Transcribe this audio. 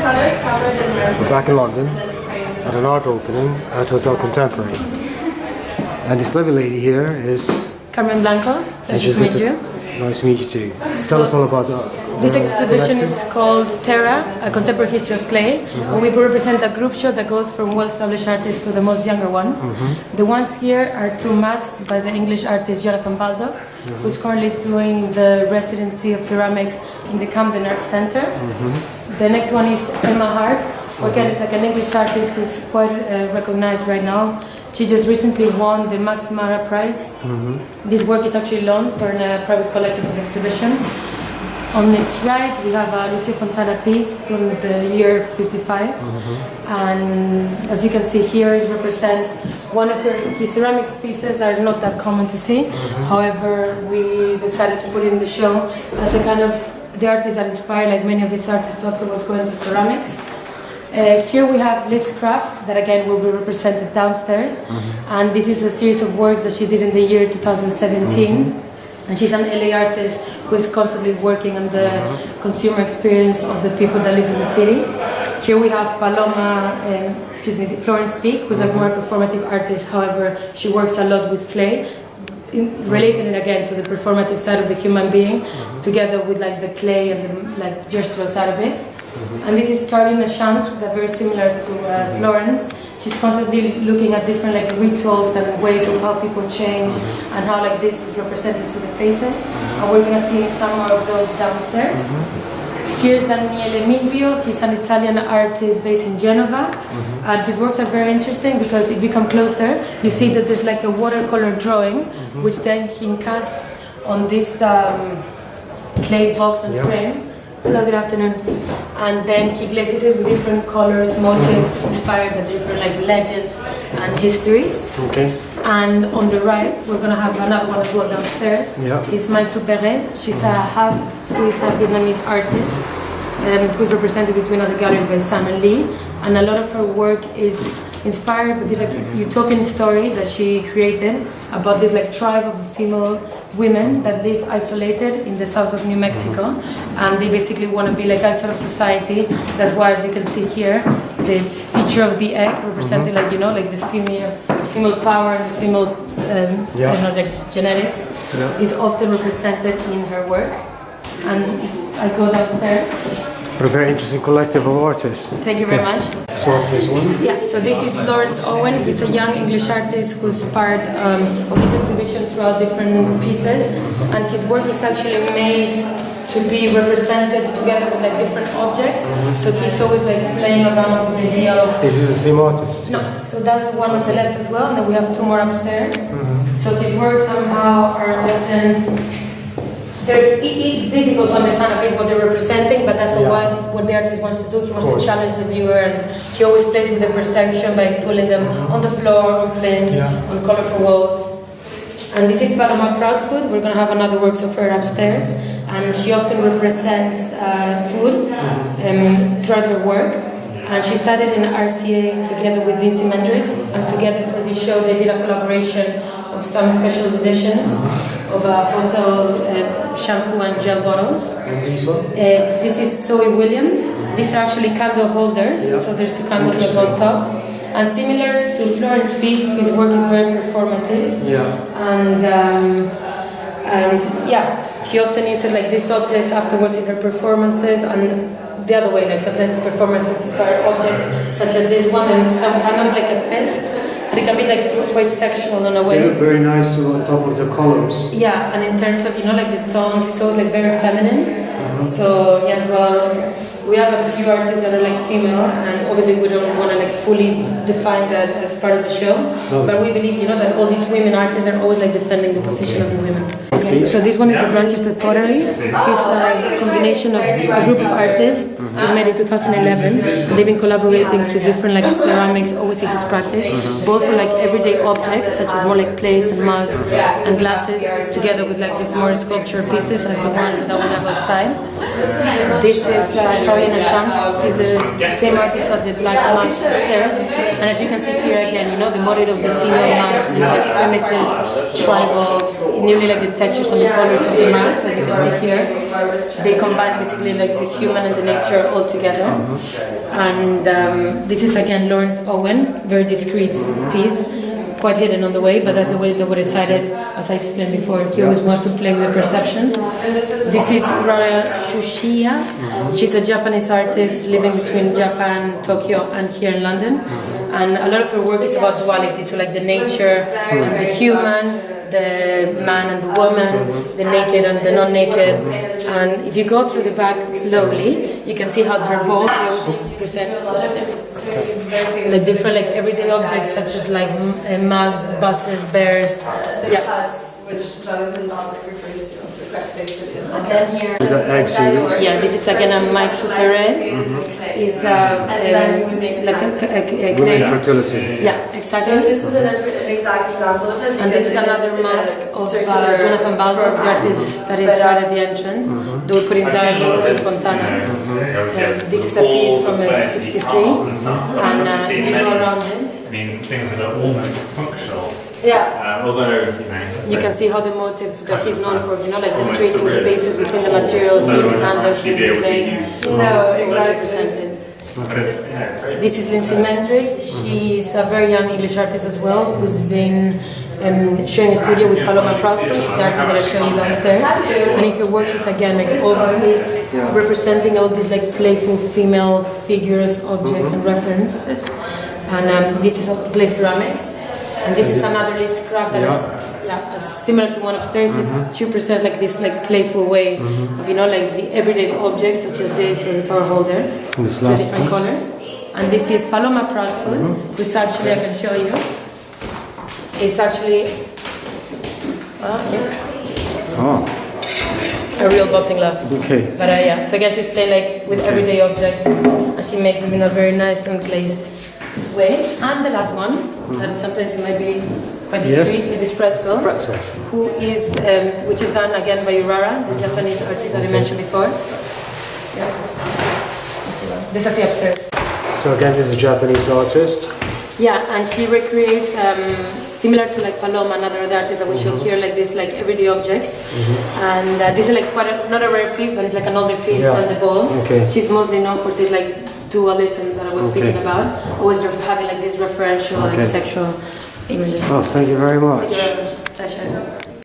We're back in London at an art opening at Hotel Contemporary. And this lovely lady here is Carmen Blanco. Pleasure to meet you. Nice to meet you too. Tell us all about this exhibition is called TERRA, a contemporary history of clay. And we represent a group show that goes from well-established artists to the most younger ones. The ones here are two masks by the English artist Jonathan Baldock, who's currently doing the residency of ceramics in the Camden Arts Centre. The next one is Emma Hart, who again is like an English artist who's quite recognized right now. She just recently won the Max Mara Prize. This work is actually loaned for a private collective exhibition. On its right, we have a Lucio Fontana piece from the year 55. And as you can see here, it represents one of his ceramics pieces that are not that common to see. However, we decided to put it in the show as a kind of the artist that inspired like many of these artists afterwards go into ceramics. Here we have Liz Craft, that again will be represented downstairs. And this is a series of works that she did in the year 2017. And she's an LA artist who is constantly working on the consumer experience of the people that live in the city. Here we have Florence Peak, who's like more a performative artist. However, she works a lot with clay, relating it again to the performative side of the human being, together with like the clay and the like gestural side of it. And this is Carolina Shant, that very similar to Florence. She's constantly looking at different like rituals and ways of how people change and how like this is represented through the faces. And we're gonna see some more of those downstairs. Here's Daniele Milvio. He's an Italian artist based in Genova. And his works are very interesting because if you come closer, you see that there's like a watercolor drawing, which then he casts on this clay box and frame. Hello, good afternoon. And then he glazes it with different colors, motifs inspired by different like legends and histories. Okay. And on the right, we're gonna have another one as well downstairs. It's Mantou Perret. She's a half Swiss, half Vietnamese artist who's represented between other galleries by Simon Lee. And a lot of her work is inspired by this like utopian story that she created about this like tribe of female women that live isolated in the south of New Mexico, and they basically want to be like outside of society. That's why, as you can see here, the feature of the egg representing like like the female power and the female I don't know, like genetics is often represented in her work. And I go downstairs. What a very interesting collective of artists. Thank you very much. So what's this one? Yeah, so this is Lawrence Owen. He's a young English artist who's part of this exhibition throughout different pieces. And his work is actually made to be represented together with like different objects. So he's always like playing around with the idea of... Is this the same artist? No, so that's the one on the left as well. And then we have two more upstairs. So his works somehow are often... It's difficult to understand a bit what they're representing, but that's what the artist wants to do. He wants to challenge the viewer, and he always plays with the perception by pulling them on the floor, on planes, on colorful walls. And this is Paloma Proudfoot. We're going to have another work of her upstairs, and she often represents food throughout her work. And she studied in RCA together with Lindsay Mendrick, and together for this show they did a collaboration of some special editions of a hotel shampoo and gel bottles. And this one? This is Zoe Williams. These are actually candle holders, so there's two candles on top. And similar to Florence Peak, his work is very performative. And she often uses like these objects afterwards in her performances, and the other way, like sometimes his performances inspire objects such as this one, and some kind of like a fist. So it can be like quite sexual in a way. They look very nice on top of the columns. Yeah, and in terms of like the tones, it's always like very feminine. So yes, well, we have a few artists that are like female, and obviously we don't want to like fully define that as part of the show. But we believe, that all these women artists are always like defending the position of the women. Okay. So this one is the Manchester Pottery. It's a combination of a group of artists who made it in 2011. And they've been collaborating through different like ceramics, overseas practice, both for like everyday objects such as more like plates and mugs and glasses, together with like these more sculpture pieces as the one that we have outside. This is Carolina Shant. He's the same artist as the black mask upstairs. And as you can see here again, the motif of the female mask is like primitive, tribal, nearly like the textures and the colors of the mask, as you can see here. they combine basically like the human and the nature all together. And this is again Lawrence Owen, very discreet piece, quite hidden on the way, but that's the way that we decided, as I explained before. He always wants to play with the perception. This is Rara Shushiya. She's a Japanese artist living between Japan, Tokyo, and here in London. And a lot of her work is about duality, so like the nature and the human, the man and the woman, the naked and the non-naked. And if you go through the back slowly, you can see how her balls present like different, like everyday objects such as like mugs, buses, bears. Yeah. Which Jonathan Baldwin refers to also quite faithfully. And then here, We got egg series. yeah, this is again a Mike Perez. Is like a Women clay. fertility. Yeah, So exactly. this is an exact example of it. And this is another mask of Jonathan Baldwin, the artist that is right at the entrance. They will put in Darling in Fontana. This is a piece from 63, and if you go around it, I mean, things that are almost functional. Yeah. Although, you can see how the motifs that he's known for, like just creating spaces between the materials, in the canvas, in the clay, represented. This is Lindsay Mendrick. She's a very young English artist as well, who's been sharing a studio with Paloma Proudfoot, the artist that I showed you downstairs. And in her work, she's again like obviously representing all these like playful female figures, objects, and references. And this is glazed ceramics. And this is another little craft that is similar to one upstairs. It's to present like this like playful way of like the everyday objects such as this or the tower holder. And this last different piece. colors. And this is Paloma Proudfoot, which actually I can show you. It's actually a real boxing glove. Okay. But yeah, so again she's playing like with everyday objects, and she makes them in a very nice and glazed way. And the last one, and sometimes it might be quite discreet, is this pretzel, who is which is done again by Urara, the Japanese artist that I mentioned before. Yeah. There's a few upstairs. So again, this is a Japanese artist. Yeah, and she recreates similar to like Paloma, another artist that we show here, like this, like everyday objects. And this is like quite not a rare piece, but it's like an older piece than the ball. Okay. She's mostly known for these like dualisms that I was speaking about, always having like these referential and sexual images. Oh, thank you very much. Thank you very much. Pleasure.